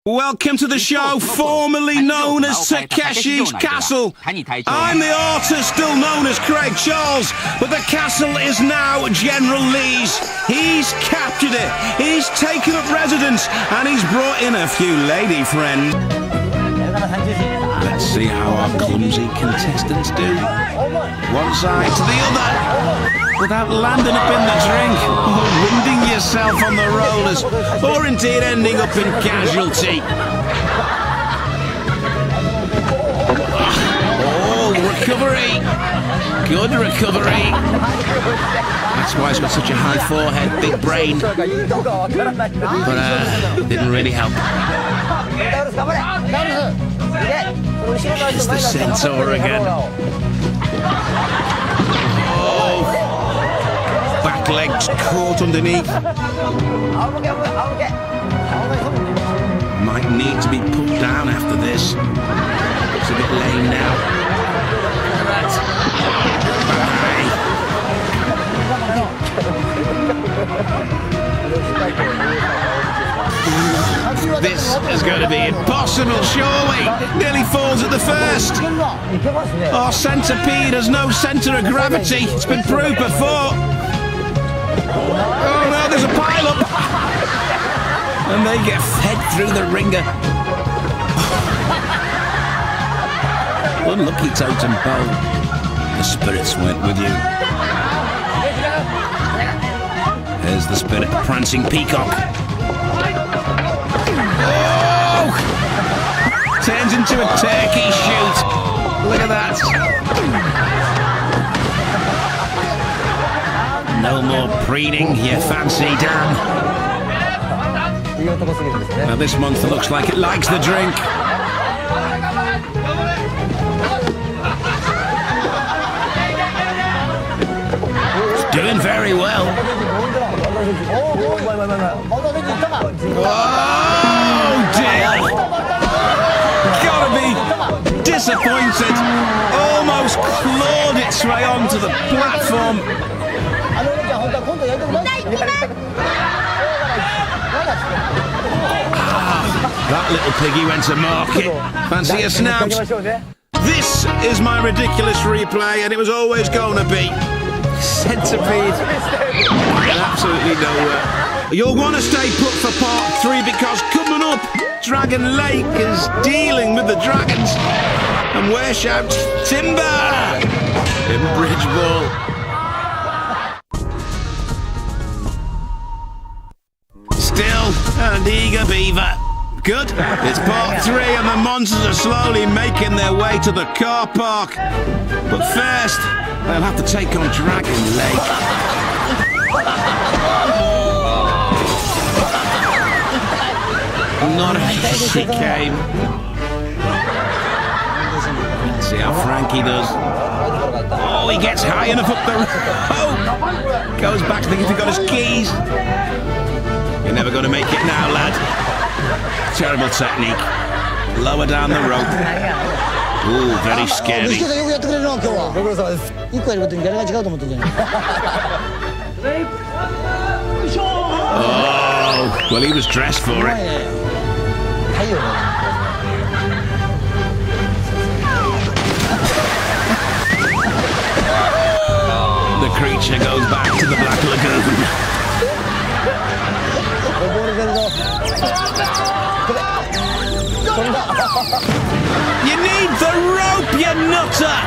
Welcome to the show, formerly known as Takeshi's Castle. I'm the artist, still known as Craig Charles, but the castle is now General Lee's. He's captured it, he's taken up residence, and he's brought in a few lady friends. Let's see how our clumsy contestants do. One side to the other, without landing up in the drink, or winding yourself on the rollers, or indeed ending up in casualty. Oh, recovery. Good recovery. That's why he's got such a high forehead, big brain. But didn't really help. It's the centaur again. Oh. Back legs caught underneath. Might need to be put down after this. Looks a bit lame now. This is going to be impossible, surely. Nearly falls at the first. Our centipede has no centre of gravity. It's been proved before. Oh no, there's a pile-up. And they get fed through the ringer. Unlucky totem pole. The spirits went with you. There's the spirit prancing peacock. Oh! Turns into a turkey shoot. Look at that. No more preening, you fancy Dan. Now this month looks like it likes the drink. It's doing very well. Oh dear! Gotta be disappointed. Almost clawed its way onto the platform. That little piggy went to market. Fancy a snout. This is my ridiculous replay, and it was always gonna be. Centipede. Absolutely nowhere. You'll want to stay put for part 3 because coming up, Dragon Lake is dealing with the dragons. And where shouts timber in Bridgeball. Still an eager beaver. Good. It's part 3 and the monsters are slowly making their way to the car park. But first, they'll have to take on Dragon Lake. Not an easy game. Let's see how Frankie does. Oh, he gets high enough up the rope. Goes back to think if he got his keys. You're never going to make it now, lad. Terrible technique. Lower down the rope. Ooh, very scary. Oh, well, he was dressed for it. The creature goes back to the Black Lagoon. You need the rope, you nutter!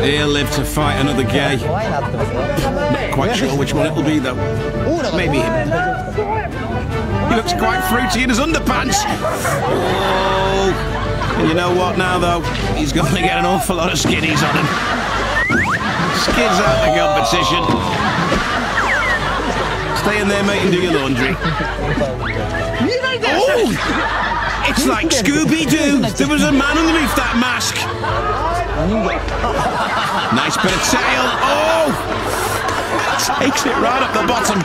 He'll live to fight another gay. Not quite sure which one it'll be, though. Maybe him. He looks quite fruity in his underpants. Oh. And you know what now, though? He's going to get an awful lot of skiddies on him. Skids out the competition. Stay in there, mate, and do your laundry. Oh! It's like Scooby-Doo. There was a man underneath that mask. Nice bit of tail. Oh! Takes it right up the bottom.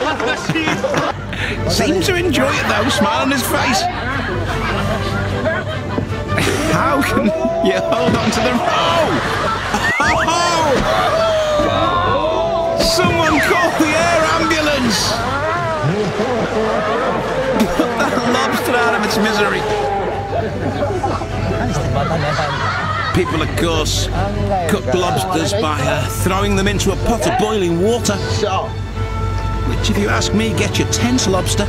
Seems to enjoy it though, smile on his face. How can you hold on to the... Oh! Someone call the air ambulance! Put that lobster out of its misery. People, of course, cook lobsters by throwing them into a pot of boiling water. Which, if you ask me, gets you tense lobster.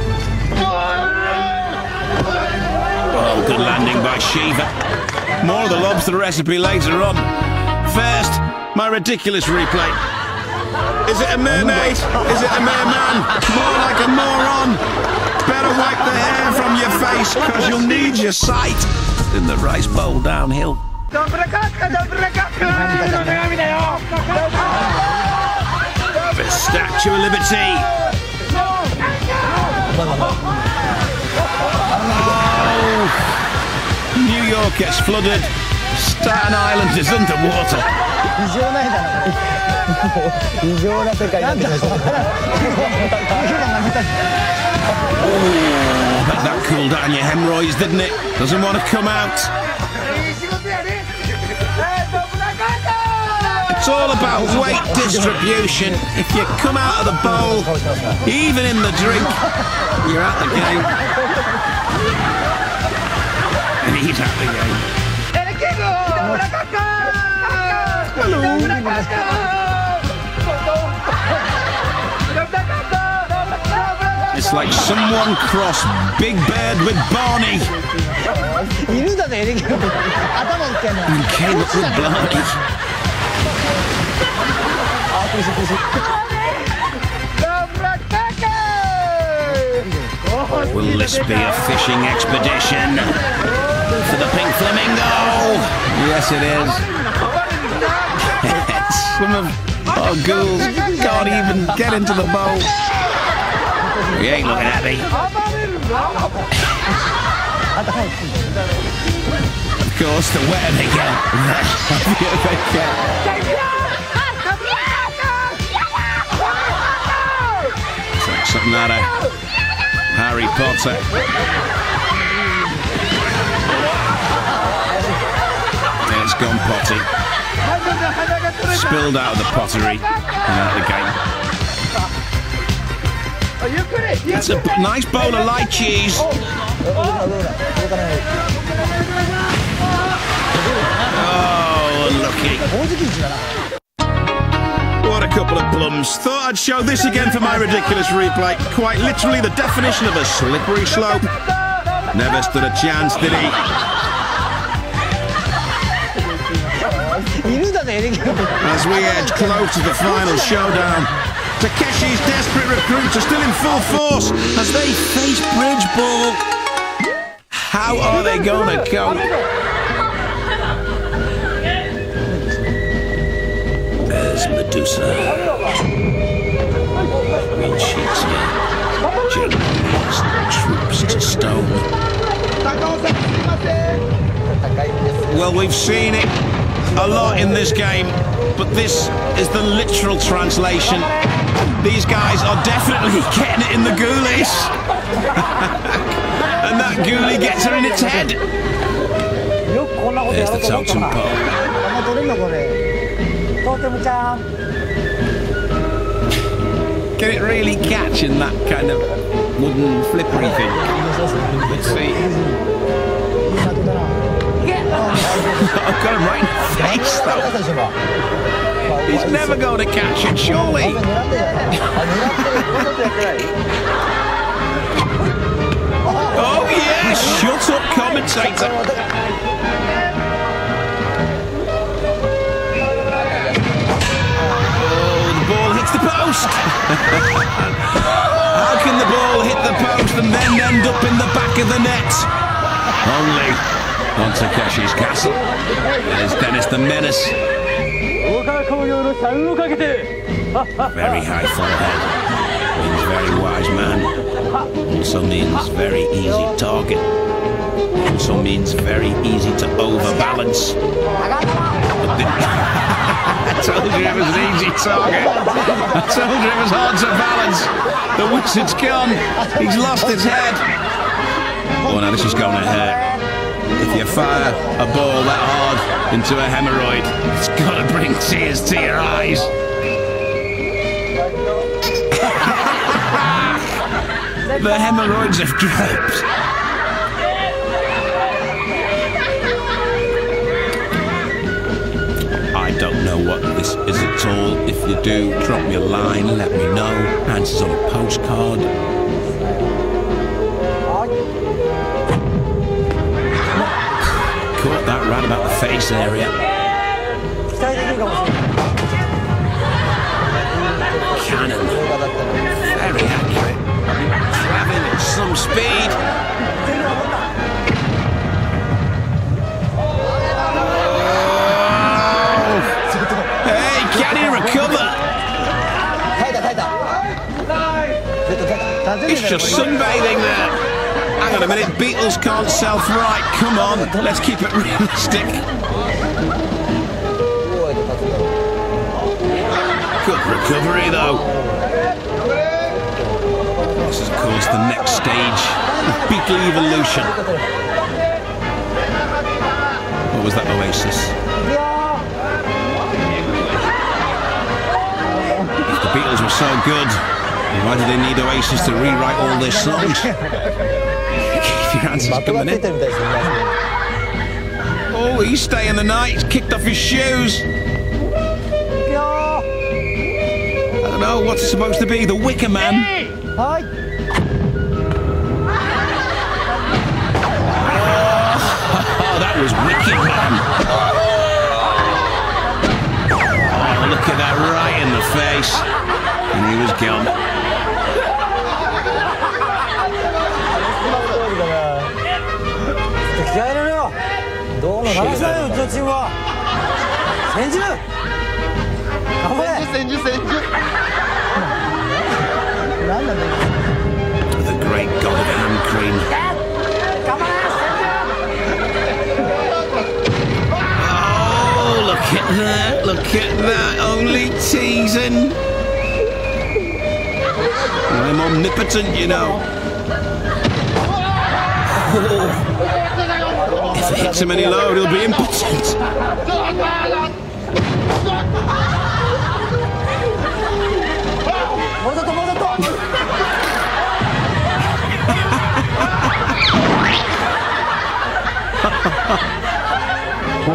Oh, good landing by Shiva. More of the lobster recipe later on. First, my ridiculous replay. Is it a mermaid? Is it a merman? More like a moron. Better wipe the hair from your face, because you'll need your sight in the rice bowl downhill. The Statue of Liberty. Oh. New York gets flooded. Staten Island is underwater. Bet that cooled down your hemorrhoids, didn't it? Doesn't want to come out. It's all about weight distribution. If you come out of the bowl, even in the drink, you're at the game. And he's at the game. It's like someone crossed Big Bird with Barney. And came up with Barney. Will this be a fishing expedition for the pink flamingo? Yes, it is. Some of our ghouls can't even get into the bowl. He ain't looking at me. Of course, the wetter they get, the happier they get. It's like something out of Harry Potter. It's gone potty. Spilled out of the pottery and out of the game. It's a nice bowl of light cheese. Oh, unlucky. What a couple of plums. Thought I'd show this again for my ridiculous replay. Quite literally the definition of a slippery slope. Never stood a chance, did he? As we edge close to the final showdown, Takeshi's desperate recruits are still in full force as they face bridge ball. How are they going to cope? There's Medusa. Green sheets here. Generals troops to stone. Well, we've seen it a lot in this game, but this is the literal translation. These guys are definitely getting it in the ghoulies. And that ghoulie gets her in its head. There's the totem pole. Can it really catch in that kind of wooden flippery thing? Let's see. I've got him right in the face, though. He's never going to catch it, surely. Oh, yeah! Shut up, commentator. Oh, the ball hits the post. How can the ball hit the post and then end up in the back of the net? Only on Takeshi's castle. There's Dennis the Menace. Very high forehead means very wise man. Also means very easy target. Also means very easy to overbalance. I told you it was an easy target. I told you it was hard to balance. The wizard's gone. He's lost his head. Oh, now this is going to hurt. If you fire a ball that hard into a hemorrhoid, it's got to bring tears to your eyes. The hemorrhoids have dropped. I don't know what this is at all. If you do, drop me a line, let me know. Answers on a postcard. Caught that right about the face area. Cannon. Very accurate. Travelling at some speed. He's just sunbathing there. Hang on a minute, Beatles can't self-right. Come on, let's keep it realistic. Good recovery though. This is of course the next stage of Beatle evolution. What was that oasis? If the Beatles were so good, why do they need Oasis to rewrite all their songs? Keep your answers coming in. Oh, he's staying the night. He's kicked off his shoes. I don't know what's it supposed to be. The Wicker Man. Oh, that was Wicked Man. Oh, look at that right in the face. And he was gone. The great god of hand cream. Oh, look at that, look at that, only teasing. I'm omnipotent, you know. Oh. If it hits him any load, he'll be impotent.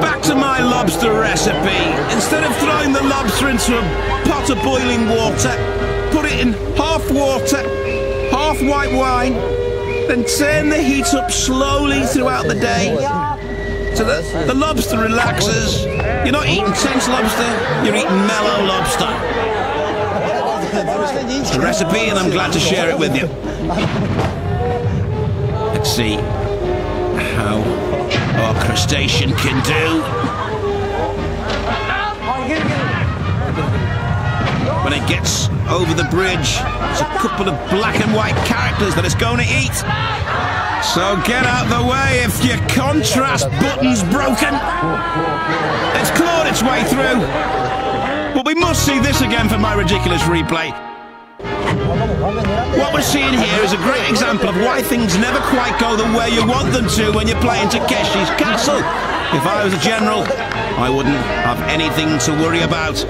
Back to my lobster recipe. Instead of throwing the lobster into a pot of boiling water, put it in half water, half white wine, then turn the heat up slowly throughout the day so that the lobster relaxes. You're not eating tense lobster, you're eating mellow lobster. It's a recipe and I'm glad to share it with you. Let's see how our crustacean can do. When it gets over the bridge, there's a couple of black and white characters that it's going to eat. So get out the way if your contrast button's broken. It's clawed its way through. But we must see this again for my ridiculous replay. What we're seeing here is a great example of why things never quite go the way you want them to when you're playing Takeshi's Castle. If I was a general, I wouldn't have anything to worry about.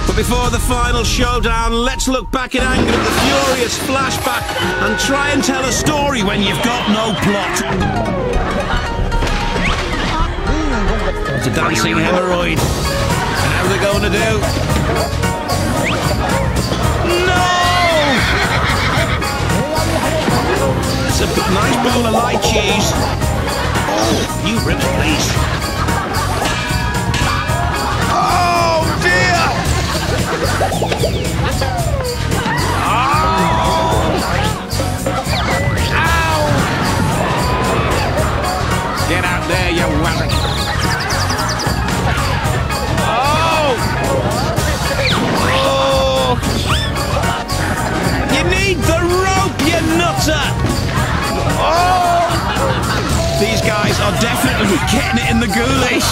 But before the final showdown, let's look back in anger at the furious flashback and try and tell a story when you've got no plot. It's a dancing hemorrhoid. How's it going to do? No! It's a nice bowl of light cheese. Oh, few ribs, please. Oh, dear! Oh! Ow! Get out there, you wabbit. You need the rope, you nutter! Oh! These guys are definitely getting it in the ghoulies.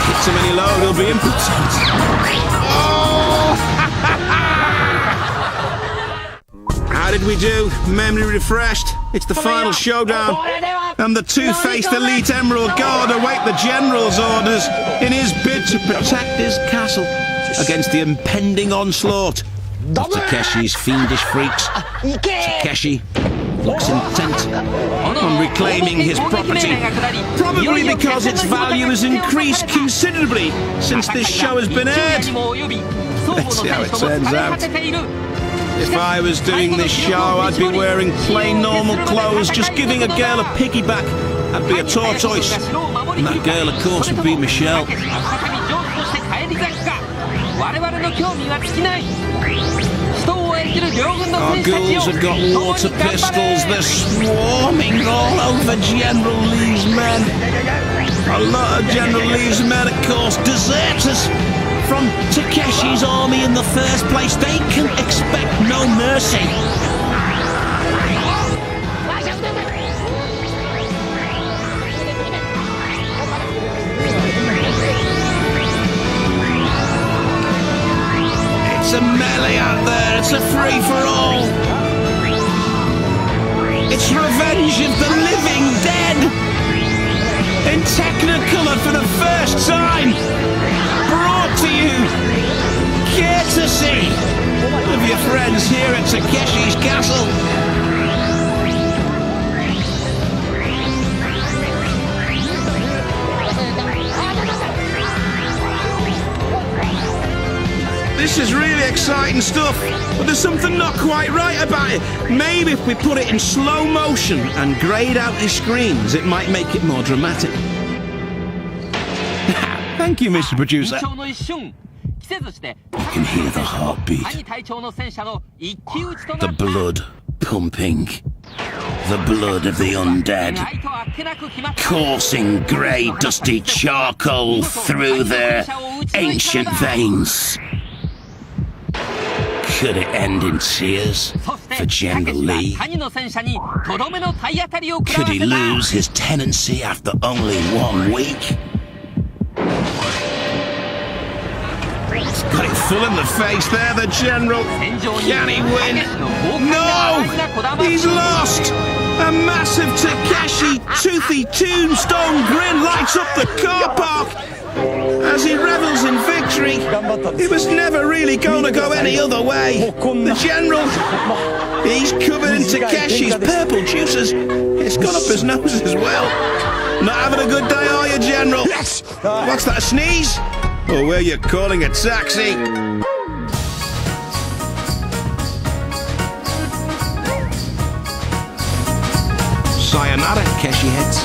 Hits him any load, he'll be impotent. Oh! How did we do? Memory refreshed. It's the final showdown. And the two-faced elite Emerald Guard await the General's orders in his bid to protect his castle against the impending onslaught of Takeshi's fiendish freaks. Takeshi looks intent on reclaiming his property, probably because its value has increased considerably since this show has been aired. Let's see how it turns out. If I was doing this show, I'd be wearing plain normal clothes, just giving a girl a piggyback. I'd be a tortoise, and that girl, of course, would be Michelle. Our ghouls have got water pistols, they're swarming all over General Lee's men. A lot of General Lee's men, of course, deserters from Takeshi's army in the first place. They can expect no mercy. It's a melee out there, it's a free-for-all. It's Revenge of the Living Dead in Technicolor for the first time. Brought to you, courtesy of your friends here at Takeshi's Castle. This is really exciting stuff, but there's something not quite right about it. Maybe if we put it in slow motion and grayed out the screens, it might make it more dramatic. Thank you, Mr. Producer. You can hear the heartbeat, the blood pumping, the blood of the undead, coursing grey, dusty charcoal through their ancient veins. Could it end in tears for General Lee? Could he lose his tenancy after only 1 week? He's got it full in the face there, the General. Can he win? No! He's lost! A massive Takeshi toothy tombstone grin lights up the car park as he revels in victory. It was never really going to go any other way. The General, he's covered in Takeshi's purple juices. It's gone up his nose as well. Not having a good day, are you, General? What's that, a sneeze? Or were you calling a taxi? Sayonara, Takeshi heads.